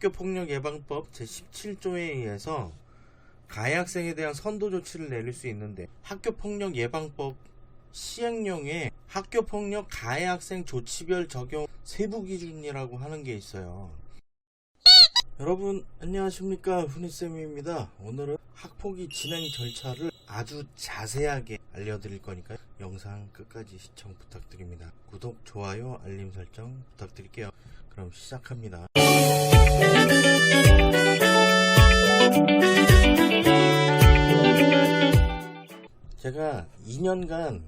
학교폭력예방법 제17조에 의해서 가해 학생에 대한 선도 조치를 내릴 수 있는데, 학교폭력예방법 시행령에 학교폭력 가해 학생 조치별 적용 세부기준이라고 하는 게 있어요. 여러분 안녕하십니까, 훈이쌤입니다. 오늘은 학폭위 진행 절차를 아주 자세하게 알려드릴 거니까 영상 끝까지 시청 부탁드립니다. 구독, 좋아요, 알림 설정 부탁드릴게요. 그럼 시작합니다. 제가 2년간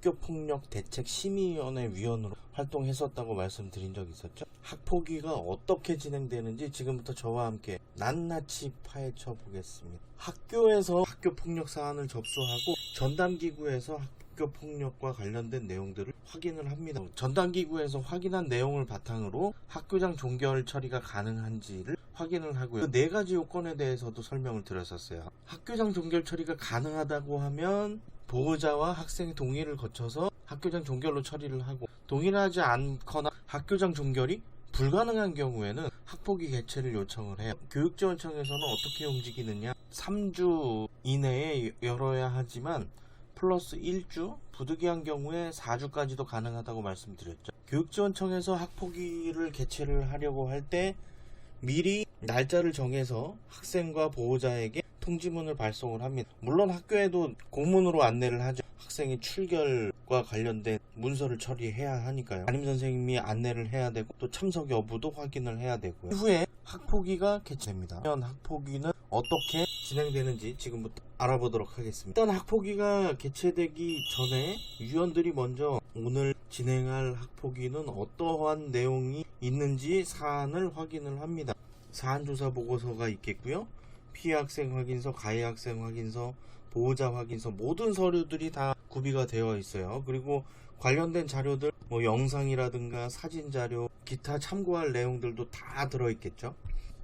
학교폭력대책심의위원회 위원으로 활동했었다고 말씀드린 적이 있었죠. 학폭위가 어떻게 진행되는지 지금부터 저와 함께 낱낱이 파헤쳐 보겠습니다. 학교에서 학교폭력 사안을 접수하고 전담기구에서 학교폭력과 관련된 내용들을 확인을 합니다. 전담기구에서 확인한 내용을 바탕으로 학교장 종결 처리가 가능한지를 확인을 하고요. 그 4가지 요건에 대해서도 설명을 드렸었어요. 학교장 종결 처리가 가능하다고 하면 보호자와 학생의 동의를 거쳐서 학교장 종결로 처리를 하고, 동의를 하지 않거나 학교장 종결이 불가능한 경우에는 학폭위 개최를 요청을 해요. 교육지원청에서는 어떻게 움직이느냐, 3주 이내에 열어야 하지만 플러스 1주, 부득이한 경우에 4주까지도 가능하다고 말씀드렸죠. 교육지원청에서 학폭위를 개최를 하려고 할 때 미리 날짜를 정해서 학생과 보호자에게 통지문을 발송을 합니다. 물론 학교에도 공문으로 안내를 하죠. 학생이 출결과 관련된 문서를 처리해야 하니까요. 담임선생님이 안내를 해야 되고, 또 참석 여부도 확인을 해야 되고요. 이후에 학폭위가 개최됩니다. 학폭위는 어떻게 진행되는지 지금부터 알아보도록 하겠습니다. 일단 학폭위가 개최되기 전에 위원들이 먼저 오늘 진행할 학폭위는 어떠한 내용이 있는지 사안을 확인을 합니다. 사안조사 보고서가 있겠고요. 피해 학생 확인서, 가해 학생 확인서, 보호자 확인서, 모든 서류들이 다 구비가 되어 있어요. 그리고 관련된 자료들, 영상이라든가 사진 자료, 기타 참고할 내용들도 다 들어있겠죠.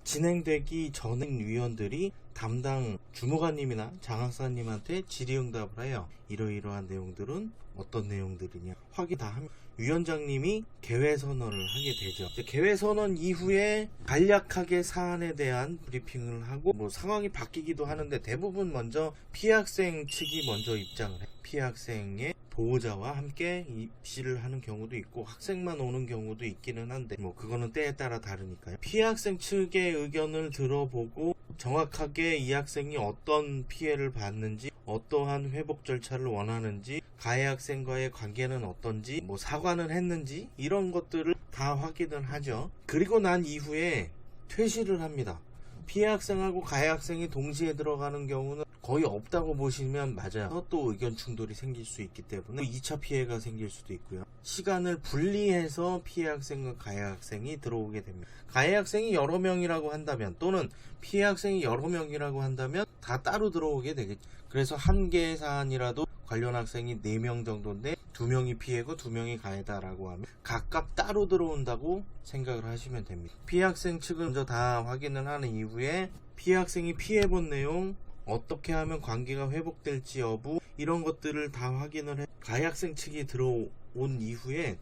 진행되기 전에 위원들이 담당 주무관님이나 장학사님한테 질의응답을 해요. 이러이러한 내용들은 어떤 내용들이냐 확인 다 하면 위원장님이 개회선언을 하게 되죠. 개회선언 이후에 간략하게 사안에 대한 브리핑을 하고, 상황이 바뀌기도 하는데 대부분 먼저 피해 학생 측이 먼저 입장을 해요. 피해 학생의 보호자와 함께 입시를 하는 경우도 있고 학생만 오는 경우도 있기는 한데 그거는 때에 따라 다르니까요. 피해 학생 측의 의견을 들어보고 정확하게 이 학생이 어떤 피해를 받는지, 어떠한 회복 절차를 원하는지, 가해 학생과의 관계는 어떤지, 사과는 했는지, 이런 것들을 다 확인을 하죠. 그리고 난 이후에 퇴실을 합니다. 피해 학생하고 가해 학생이 동시에 들어가는 경우는 거의 없다고 보시면 맞아요. 또 의견 충돌이 생길 수 있기 때문에 2차 피해가 생길 수도 있고요. 시간을 분리해서 피해 학생과 가해 학생이 들어오게 됩니다. 가해 학생이 여러 명이라고 한다면, 또는 피해 학생이 여러 명이라고 한다면 다 따로 들어오게 되겠죠. 그래서 한 개의 사안이라도 관련 학생이 4명 정도인데 2명이 피해고 2명이 가해다라고 하면 각각 따로 들어온다고 생각을 하시면 됩니다. 피해 학생 측은 먼저 다 확인을 하는 이후에 피해 학생이 피해본 내용, 어떻게 하면 관계가 회복될지 여부, 이런 것들을 다 확인을 해 가해 학생 측이 들어온 이후에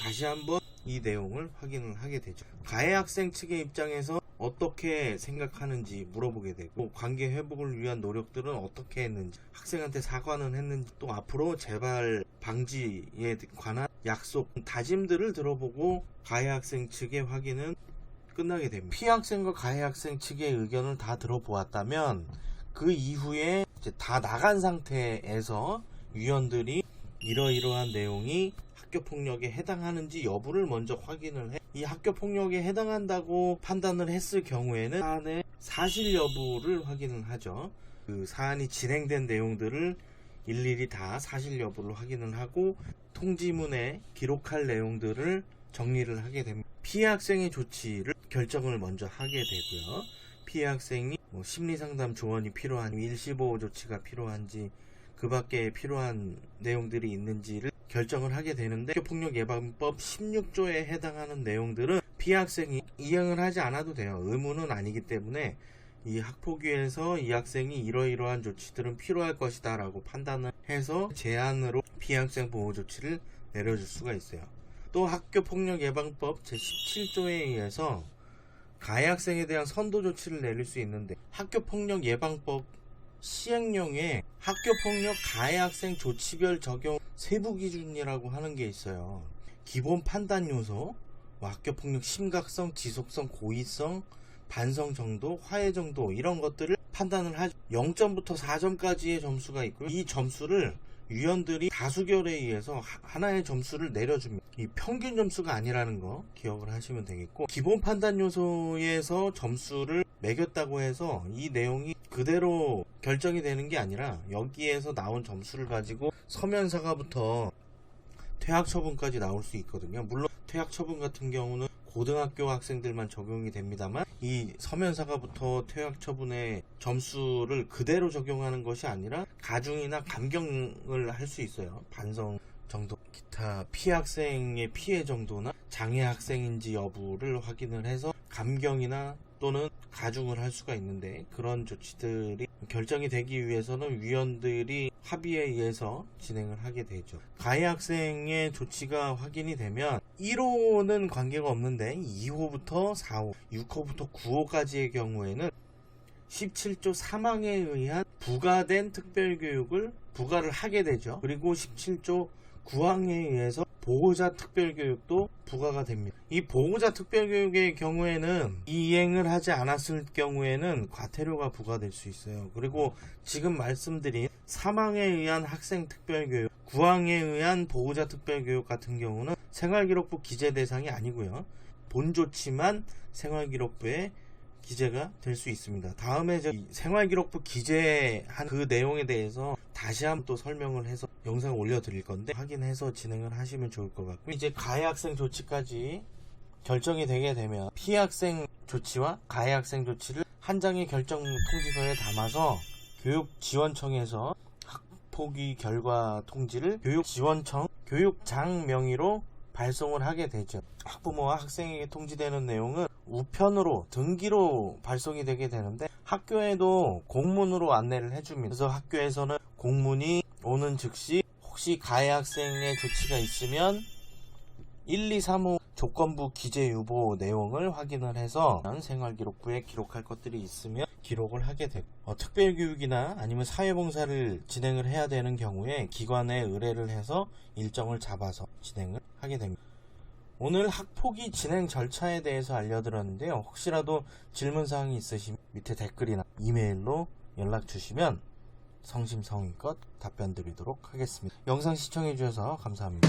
다시 한번 이 내용을 확인을 하게 되죠. 가해 학생 측의 입장에서 어떻게 생각하는지 물어보게 되고, 관계 회복을 위한 노력들은 어떻게 했는지, 학생한테 사과는 했는지, 또 앞으로 재발 방지에 관한 약속, 다짐들을 들어보고 가해 학생 측의 확인은 끝나게 됩니다. 피해 학생과 가해 학생 측의 의견을 다 들어보았다면 그 이후에 이제 다 나간 상태에서 위원들이 이러이러한 내용이 학교폭력에 해당하는지 여부를 먼저 확인을 해. 이 학교폭력에 해당한다고 판단을 했을 경우에는 사안의 사실 여부를 확인을 하죠. 그 사안이 진행된 내용들을 일일이 다 사실 여부를 확인을 하고, 통지문에 기록할 내용들을 정리를 하게 됩니다. 피해 학생의 조치를 결정을 먼저 하게 되고요. 피해 학생이 심리상담 조언이 필요한, 일시보호 조치가 필요한지, 그 밖에 필요한 내용들이 있는지를 결정을 하게 되는데, 학교폭력예방법 16조에 해당하는 내용들은 피해 학생이 이행을 하지 않아도 돼요. 의무는 아니기 때문에 이 학폭위에서 이 학생이 이러이러한 조치들은 필요할 것이다 라고 판단을 해서 제한으로 피해 학생 보호 조치를 내려줄 수가 있어요. 또 학교폭력예방법 제17조에 의해서 가해 학생에 대한 선도 조치를 내릴 수 있는데, 학교폭력 예방법 시행령에 학교폭력 가해 학생 조치별 적용 세부 기준이라고 하는 게 있어요. 기본 판단 요소, 학교폭력 심각성, 지속성, 고의성, 반성 정도, 화해 정도, 이런 것들을 판단을 하죠. 0점부터 4점까지의 점수가 있고요. 이 점수를 위원들이 다수결에 의해서 하나의 점수를 내려줍니다. 이 평균 점수가 아니라는 거 기억을 하시면 되겠고, 기본 판단 요소에서 점수를 매겼다고 해서 이 내용이 그대로 결정이 되는 게 아니라, 여기에서 나온 점수를 가지고 서면사과부터 퇴학 처분까지 나올 수 있거든요. 물론 퇴학 처분 같은 경우는 고등학교 학생들만 적용이 됩니다만, 이 서면사과부터 퇴학 처분의 점수를 그대로 적용하는 것이 아니라 가중이나 감경을 할 수 있어요. 반성 정도, 기타 피해 학생의 피해 정도나 장애 학생인지 여부를 확인을 해서 감경이나 또는 가중을 할 수가 있는데, 그런 조치들이 결정이 되기 위해서는 위원들이 합의에 의해서 진행을 하게 되죠. 가해 학생의 조치가 확인이 되면 1호는 관계가 없는데 2호부터 4호, 6호부터 9호까지의 경우에는 17조 3항에 의한 부과된 특별교육을 부과를 하게 되죠. 그리고 17조 9항에 의해서 보호자 특별교육도 부과가 됩니다. 이 보호자 특별교육의 경우에는 이행을 하지 않았을 경우에는 과태료가 부과될 수 있어요. 그리고 지금 말씀드린 3항에 의한 학생 특별교육, 9항에 의한 보호자 특별교육 같은 경우는 생활기록부 기재 대상이 아니고요. 본 조치만 생활기록부에 기재가 될 수 있습니다. 다음에 생활기록부 기재한 그 내용에 대해서 다시 한번 또 설명을 해서 영상을 올려드릴 건데, 확인해서 진행을 하시면 좋을 것 같고, 이제 가해 학생 조치까지 결정이 되게 되면 피해 학생 조치와 가해 학생 조치를 한 장의 결정 통지서에 담아서 교육지원청에서 학폭위 결과 통지를 교육지원청 교육장 명의로 발송을 하게 되죠. 학부모와 학생에게 통지되는 내용은 우편으로 등기로 발송이 되게 되는데, 학교에도 공문으로 안내를 해줍니다. 그래서 학교에서는 공문이 오는 즉시 혹시 가해 학생의 조치가 있으면 1, 2, 3호 조건부 기재 유보 내용을 확인을 해서 생활기록부에 기록할 것들이 있으면 기록을 하게 되고, 특별교육이나 아니면 사회봉사를 진행을 해야 되는 경우에 기관에 의뢰를 해서 일정을 잡아서 진행을 하게 됩니다. 오늘 학폭위 진행 절차에 대해서 알려드렸는데요. 혹시라도 질문사항이 있으시면 밑에 댓글이나 이메일로 연락 주시면 성심성의껏 답변 드리도록 하겠습니다. 영상 시청해주셔서 감사합니다.